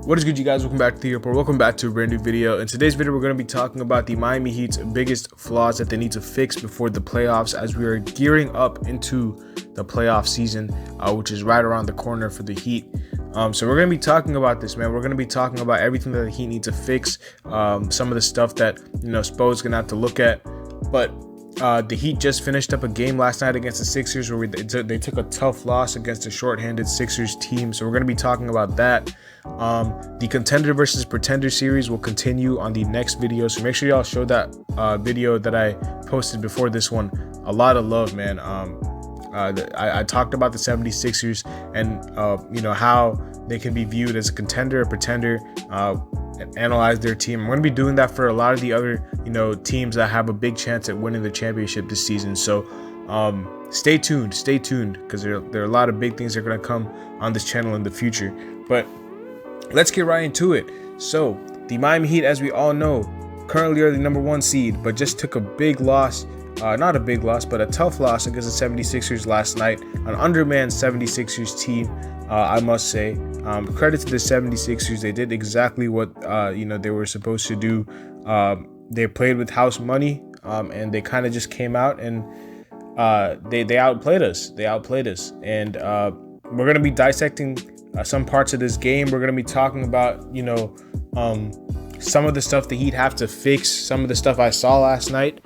What is good, you guys? Welcome back to the report. Welcome back to a brand new video. In today's video, we're going to be talking about the Miami Heat's biggest flaws that they need to fix before the playoffs, as we are gearing up into the playoff season, which is right around the corner for the Heat. So we're going to be talking about this, man. We're going to be talking about everything that the Heat need to fix, some of the stuff that, Spo's going to have to look at. But the Heat just finished up a game last night against the Sixers where they took a tough loss against a shorthanded Sixers team. So we're going to be talking about that. The contender versus pretender series will continue on the next video. So make sure y'all show that video that I posted before this one a lot of love, man. I talked about the 76ers and, how they can be viewed as a contender, a pretender, and analyze their team. I'm going to be doing that for a lot of the other, teams that have a big chance at winning the championship this season. So stay tuned, because there are a lot of big things that are going to come on this channel in the future. But let's get right into it. So the Miami Heat, as we all know, currently are the #1 seed, but just took a big loss. Not a big loss, but a tough loss against the 76ers last night. An undermanned 76ers team, I must say. Credit to the 76ers. They did exactly what they were supposed to do. They played with house money, and they kind of just came out and they outplayed us. And we're going to be dissecting some parts of this game. We're going to be talking about, some of the stuff the Heat have to fix, some of the stuff I saw last night.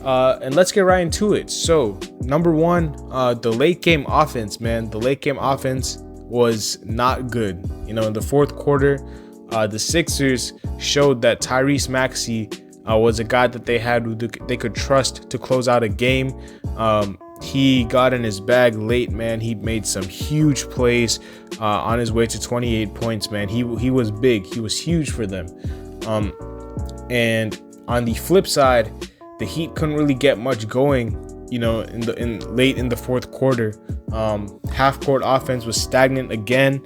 And let's get right into it. So, number one, the late game offense, man. The late game offense was not good. In the fourth quarter, the Sixers showed that Tyrese Maxey was a guy that they could trust to close out a game. He got in his bag late, man. He made some huge plays on his way to 28 points, man. He was big. He was huge for them. And on the flip side, the Heat couldn't really get much going, late in the fourth quarter. Half court offense was stagnant again,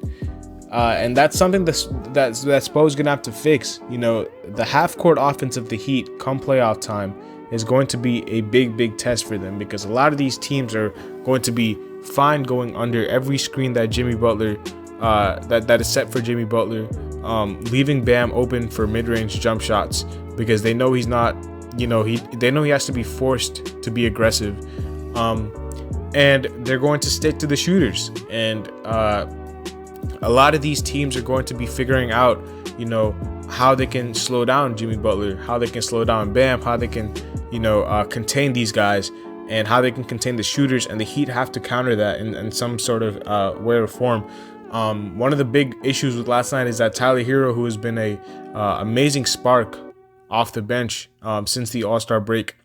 and that's something that Spo's gonna have to fix. The half court offense of the Heat come playoff time is going to be a big test for them, because a lot of these teams are going to be fine going under every screen that Jimmy Butler that is set for Jimmy Butler, leaving Bam open for mid-range jump shots, because they know he's not. They know he has to be forced to be aggressive, and they're going to stick to the shooters. And a lot of these teams are going to be figuring out, how they can slow down Jimmy Butler, how they can slow down Bam, how they can, contain these guys, and how they can contain the shooters. And the Heat have to counter that in some sort of way or form. One of the big issues with last night is that Tyler Hero, who has been a amazing spark off the bench since the All-Star break,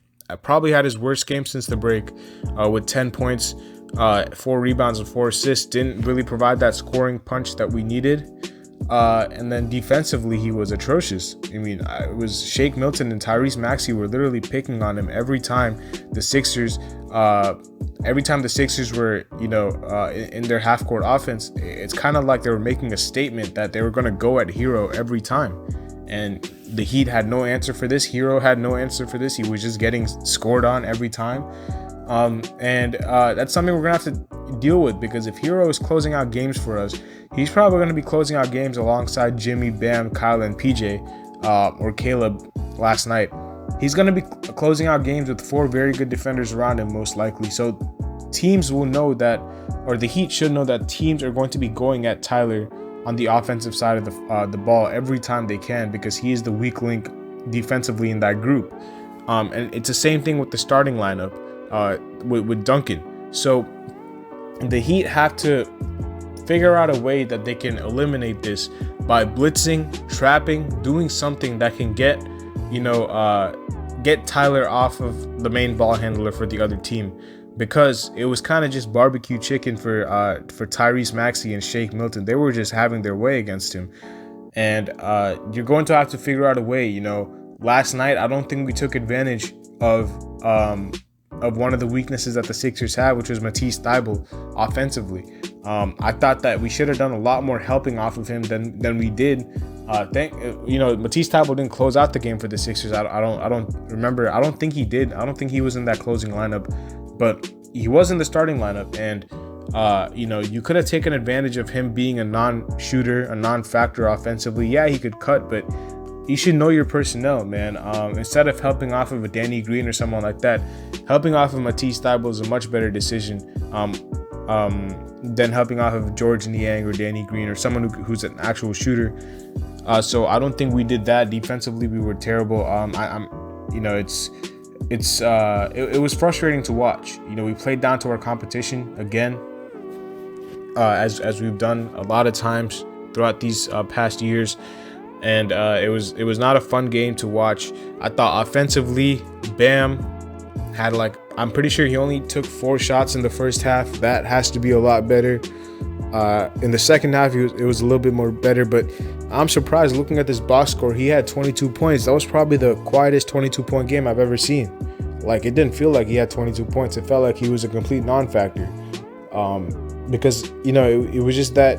probably had his worst game since the break, with 10 points, 4 rebounds and 4 assists. Didn't really provide that scoring punch that we needed, and then defensively he was atrocious. It was Shake Milton and Tyrese Maxey were literally picking on him every time the Sixers were in their half-court offense. It's kind of like they were making a statement that they were going to go at Hero every time. And the Heat had no answer for this. Hero had no answer for this. He was just getting scored on every time. And that's something we're going to have to deal with, because if Hero is closing out games for us, he's probably going to be closing out games alongside Jimmy, Bam, Kyle, and PJ, or Caleb last night. He's going to be closing out games with 4 very good defenders around him, most likely. So teams will know that, or the Heat should know that teams are going to be going at Tyler on the offensive side of the ball every time they can, because he is the weak link defensively in that group. And it's the same thing with the starting lineup with Duncan. So the Heat have to figure out a way that they can eliminate this by blitzing, trapping, doing something that can get Tyler off of the main ball handler for the other team. Because it was kind of just barbecue chicken for Tyrese Maxey and Shake Milton. They were just having their way against him. And you're going to have to figure out a way. Last night, I don't think we took advantage of one of the weaknesses that the Sixers had, which was Matisse Thybulle offensively. I thought that we should have done a lot more helping off of him than we did. Matisse Thybulle didn't close out the game for the Sixers. I don't remember. I don't think he did. I don't think he was in that closing lineup. But he was in the starting lineup, and You could have taken advantage of him being a non-shooter, a non-factor offensively. Yeah, he could cut, but you should know your personnel, man. Instead of helping off of a Danny Green or someone like that, helping off of Matisse Thybulle is a much better decision than helping off of George Niang or Danny Green or someone who's an actual shooter. So I don't think we did that. Defensively, we were terrible. It was frustrating to watch. We played down to our competition again, as we've done a lot of times throughout these past years, and it was not a fun game to watch. I thought offensively, Bam had I'm pretty sure he only took 4 shots in the first half. That has to be a lot better. In the second half, it was a little bit more better, but I'm surprised looking at this box score. He had 22 points. That was probably the quietest 22-point game I've ever seen. It didn't feel like he had 22 points. It felt like he was a complete non-factor. Because, it was just that,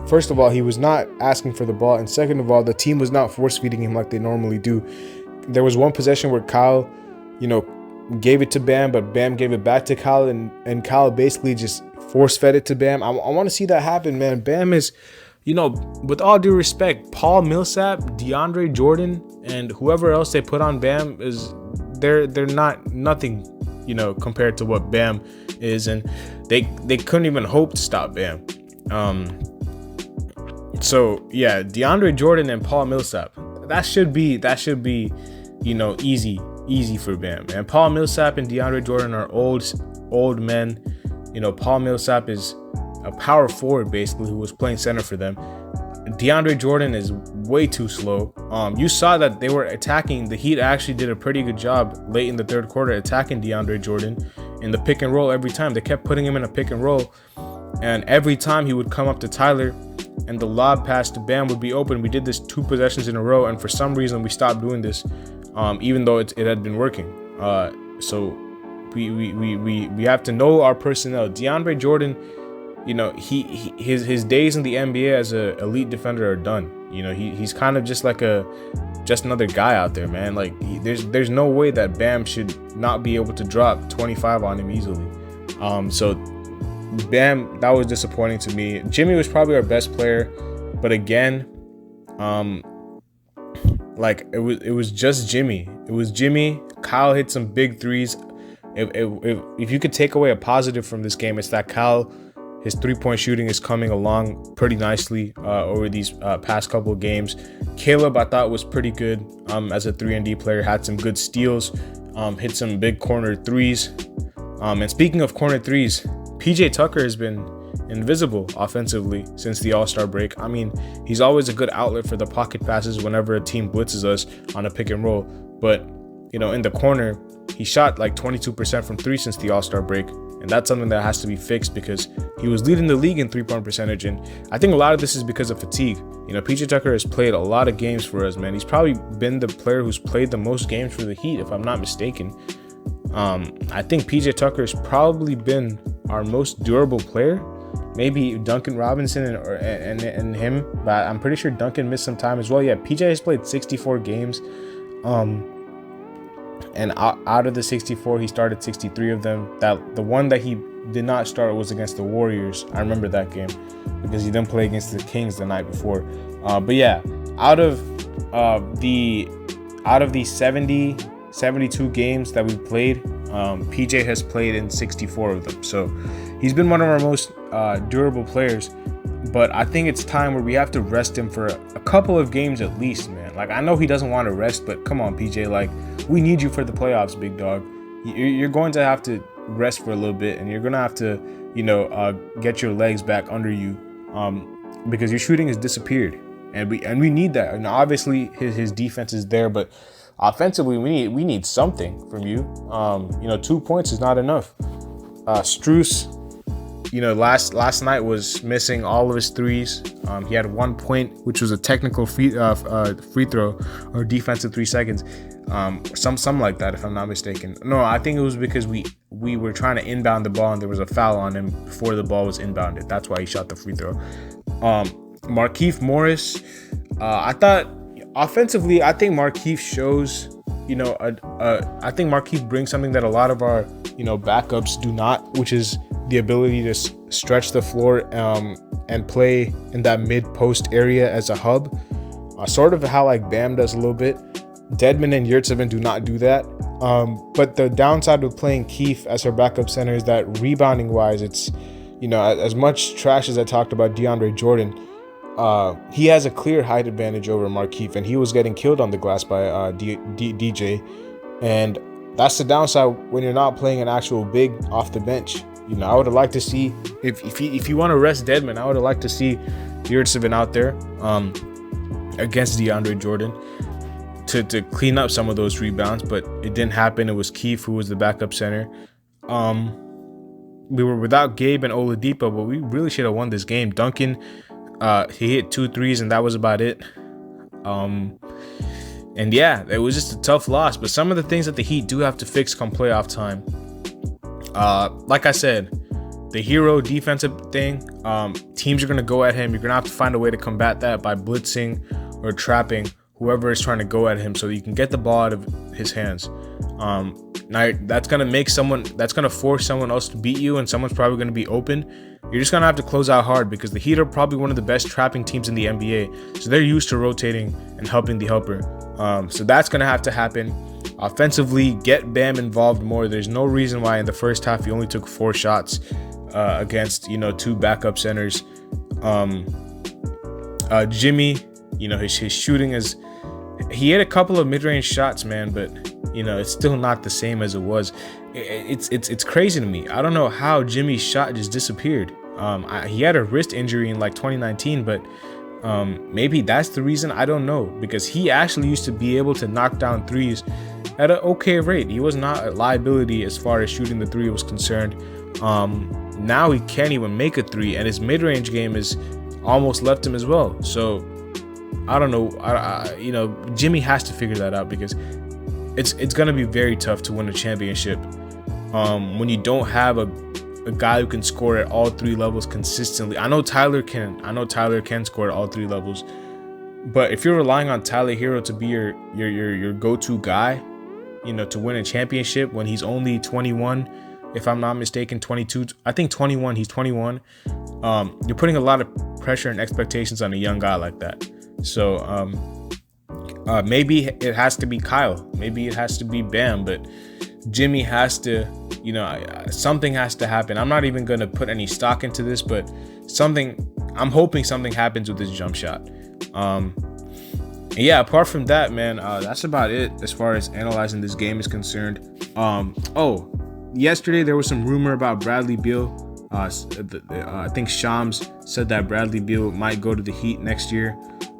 first of all, he was not asking for the ball. And second of all, the team was not force-feeding him like they normally do. There was one possession where Kyle, gave it to Bam, but Bam gave it back to Kyle, and Kyle basically just force-fed it to Bam. I want to see that happen, man. Bam is, with all due respect, Paul Millsap, DeAndre Jordan, and whoever else they put on Bam they're not nothing, compared to what Bam is, and they couldn't even hope to stop Bam. So yeah, DeAndre Jordan and Paul Millsap, that should be easy for Bam. And Paul Millsap and DeAndre Jordan are old men. Paul Millsap is a power forward basically who was playing center for them. DeAndre Jordan is way too slow. You saw that they were attacking. The Heat actually did a pretty good job late in the third quarter attacking DeAndre Jordan in the pick and roll every time. They kept putting him in a pick and roll, and every time he would come up to Tyler and the lob pass to Bam would be open. We did this 2 possessions in a row, and for some reason we stopped doing this, even though it had been working. So we have to know our personnel. DeAndre Jordan, his days in the NBA as an elite defender are done. He's kind of just another guy out there, man. There's no way that Bam should not be able to drop 25 on him easily. So Bam, that was disappointing to me. Jimmy was probably our best player, but again, it was just Jimmy. It was Jimmy. Kyle hit some big threes. If you could take away a positive from this game, it's that Kyle, his 3-point shooting is coming along pretty nicely over these past couple of games. Caleb, I thought, was pretty good as a 3-and-D player. Had some good steals, hit some big corner threes. And speaking of corner threes, PJ Tucker has been invisible offensively since the All-Star break. I mean, he's always a good outlet for the pocket passes whenever a team blitzes us on a pick and roll. But, in the corner, he shot 22% from 3 since the All-Star break. And that's something that has to be fixed because he was leading the league in 3-point percentage. And I think a lot of this is because of fatigue. PJ Tucker has played a lot of games for us, man. He's probably been the player who's played the most games for the Heat, if I'm not mistaken. I think PJ Tucker has probably been our most durable player. Maybe Duncan Robinson and him, but I'm pretty sure Duncan missed some time as well. Yeah, PJ has played 64 games. And out of the 64, he started 63 of them. The one that he did not start was against the Warriors. I remember that game because he didn't play against the Kings the night before. But yeah, out of the 72 games that we played, PJ has played in 64 of them. So he's been one of our most durable players. But I think it's time where we have to rest him for a couple of games at least, man. I know he doesn't want to rest, but come on, PJ. We need you for the playoffs, big dog. You're going to have to rest for a little bit, and you're going to have to, get your legs back under you, because your shooting has disappeared, and we need that. And obviously, his defense is there, but offensively, we need something from you. 2 points is not enough. Strus, last night was missing all of his threes. He had 1 point, which was a technical free throw or defensive 3 seconds. Something like that, if I'm not mistaken. No, I think it was because we were trying to inbound the ball and there was a foul on him before the ball was inbounded. That's why he shot the free throw. Markief Morris, I thought offensively, I think Markief shows, I think Markief brings something that a lot of our, backups do not, which is the ability to stretch the floor and play in that mid-post area as a hub, sort of how like Bam does a little bit. Dedmon and Yurtseven do not do that. But the downside with playing Keith as her backup center is that rebounding wise, it's, you know, as much trash as I talked about DeAndre Jordan, he has a clear height advantage over Markief, and he was getting killed on the glass by DJ. And that's the downside when you're not playing an actual big off the bench. You know, I would have liked to see, if you want to rest Dedmon, I would have liked to see Yurtseven out there against DeAndre Jordan to clean up some of those rebounds, but it didn't happen. It was Keith who was the backup center. We were without Gabe and Oladipo, but we really should have won this game. Duncan, he hit 2 threes, and that was about it. And yeah, it was just a tough loss. But some of the things that the Heat do have to fix come playoff time. Like I said, the hero defensive thing, teams are going to go at him. You're going to have to find a way to combat that by blitzing or trapping whoever is trying to go at him so that you can get the ball out of his hands. Now that's going to force someone else to beat you, and someone's probably going to be open. You're just going to have to close out hard because the Heat are probably one of the best trapping teams in the NBA. So they're used to rotating and helping the helper. So that's going to have to happen. Offensively, get Bam involved more. There's no reason why in the first half he only took 4 shots against, you know, 2 backup centers. Jimmy, you know, his shooting is, he had a couple of mid-range shots, man, but you know, it's still not the same as it was. It's crazy to me. I don't know how Jimmy's shot just disappeared. He had a wrist injury in like 2019, but maybe that's the reason. I don't know, because he actually used to be able to knock down threes at an okay rate. He was not a liability as far as shooting the 3 was concerned. Now he can't even make a 3, and his mid-range game is almost left him as well. So I don't know. You know, Jimmy has to figure that out, because it's gonna be very tough to win a championship when you don't have a guy who can score at all 3 levels consistently. I know Tyler can score at all 3 levels, but if you're relying on Tyler Hero to be your go-to guy, you know, to win a championship when he's only 21, if I'm not mistaken, 22, I think 21, he's 21. You're putting a lot of pressure and expectations on a young guy like that. So maybe it has to be Kyle, maybe it has to be Bam, but Jimmy has to, you know, something has to happen. I'm not even going to put any stock into this, but I'm hoping something happens with this jump shot. Yeah, apart from that, man, that's about it as far as analyzing this game is concerned. Yesterday there was some rumor about Bradley Beal. I think Shams said that Bradley Beal might go to the Heat next year.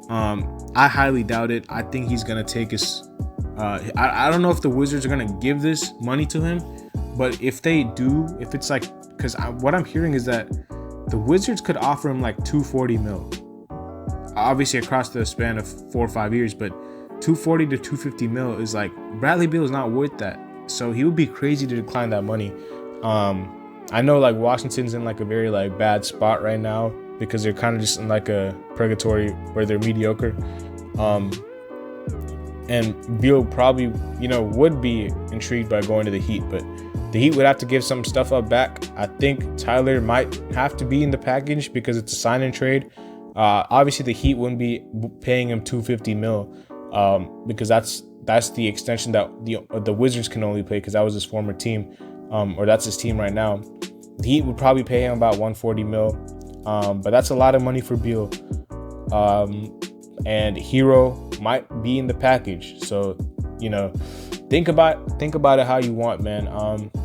I highly doubt it. I think he's gonna take his. I don't know if the Wizards are gonna give this money to him, but if they do, if it's like, because what I'm hearing is that the Wizards could offer him like $240 million. Obviously across the span of 4 or 5 years, but $240 to $250 million is like, Bradley Beal is not worth that. So he would be crazy to decline that money. I know like Washington's in like a very like bad spot right now because they're kind of just in like a purgatory where they're mediocre. And Beal probably, you know, would be intrigued by going to the Heat, but the Heat would have to give some stuff up back. I think Tyler might have to be in the package because it's a sign and trade. Obviously the Heat wouldn't be paying him $250 million because that's the extension that the Wizards can only pay because that was his former team, or that's his team right now. The Heat would probably pay him about $140 million, but that's a lot of money for Beal. And Hero might be in the package, so you know, think about it how you want, man.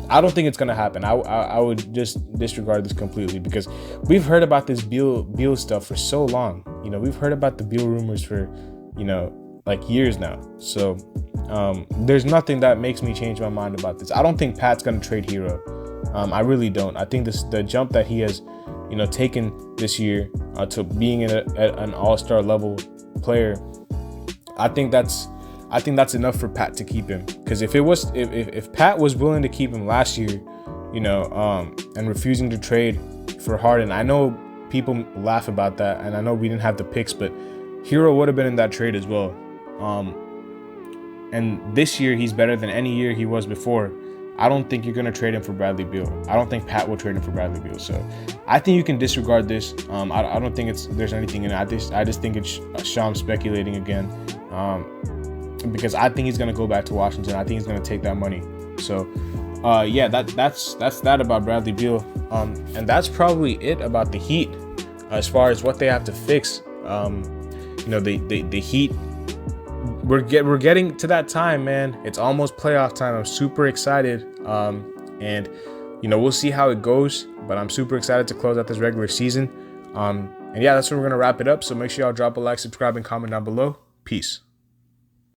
I don't think it's gonna happen. I would just disregard this completely because we've heard about this Beal stuff for so long. You know, we've heard about the Beal rumors for, you know, like years now. So there's nothing that makes me change my mind about this. I don't think Pat's gonna trade Hero. I really don't. I think the jump that he has, you know, taken this year to being an all-star level player, I think that's enough for Pat to keep him. Because if Pat was willing to keep him last year, you know, and refusing to trade for Harden, I know people laugh about that, and I know we didn't have the picks, but Hero would have been in that trade as well. And this year he's better than any year he was before. I don't think you're going to trade him for Bradley Beal. I don't think Pat will trade him for Bradley Beal. So I think you can disregard this. I don't think there's anything in it. I just think it's Sham speculating again, because I think he's going to go back to Washington. I think he's going to take that money. So yeah, that's that about Bradley Beal. And that's probably it about the Heat as far as what they have to fix. You know, the Heat, we're getting to that time, man. It's almost playoff time. I'm super excited. And you know, we'll see how it goes, but I'm super excited to close out this regular season. And yeah, that's where we're gonna wrap it up. So make sure y'all drop a like, subscribe, and comment down below. Peace.